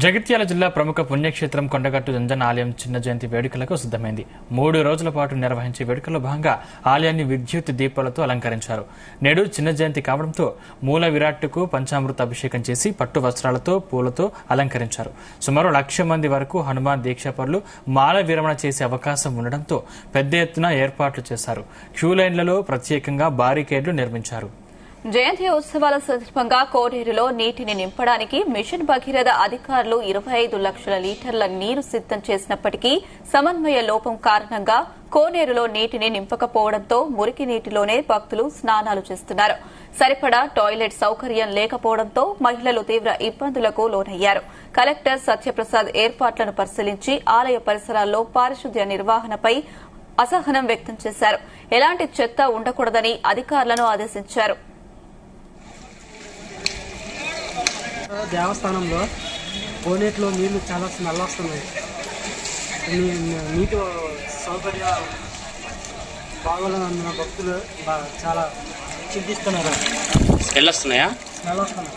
జగిత్యాల జిల్లా ప్రముఖ పుణ్యక్షేత్రం కొండగట్టు జంజన ఆలయం చిన్న జయంతి వేడుకలకు సిద్దమైంది. 3 రోజుల పాటు నిర్వహించే వేడుకల్లో భాగంగా ఆలయాన్ని విద్యుత్ దీపాలతో అలంకరించారు. నేడు చిన్న జయంతి కావడంతో మూల విరాట్టుకు పంచామృత అభిషేకం చేసి పట్టు వస్త్రాలతో పూలతో అలంకరించారు. సుమారు 1,00,000 మంది వరకు హనుమాన్ దీక్షాపరులు మాల విరమణ చేసే అవకాశం ఉండడంతో పెద్ద ఎత్తున ఏర్పాట్లు చేశారు. క్యూ లైన్లలో ప్రత్యేకంగా బారికేడ్లు నిర్మించారు. జయంతి ఉత్సవాల సందర్భంగా కోనేరులో నీటిని నింపడానికి మిషన్ భగీరథ అధికారులు 25 లక్షల లీటర్ల నీరు సిద్దం చేసినప్పటికీ సమన్వయ లోపం కారణంగా కోనేరులో నీటిని నింపకపోవడంతో మురికి నీటిలోనే భక్తులు స్నానాలు చేస్తున్నారు. సరిపడా టాయిలెట్ సౌకర్యం లేకపోవడంతో మహిళలు తీవ్ర ఇబ్బందులకు లోనయ్యారు. కలెక్టర్ సత్యప్రసాద్ ఏర్పాట్లను పరిశీలించి ఆలయ పరిసరాల్లో పారిశుద్ధ్య నిర్వహణపై అసహనం వ్యక్తం చేశారు. ఎలాంటి చెత్త ఉండకూడదని అధికారులను ఆదేశించారు. దేవస్థానంలో కోనేటిలో నీళ్లు చాలా స్మెల్ వస్తున్నాయి. నీటి సౌకర్యం బాగోలేదన్న భక్తులు చాలా చింతిస్తున్నారు. స్మెల్ వస్తున్నాయా? స్మెల్ వస్తున్నాయి.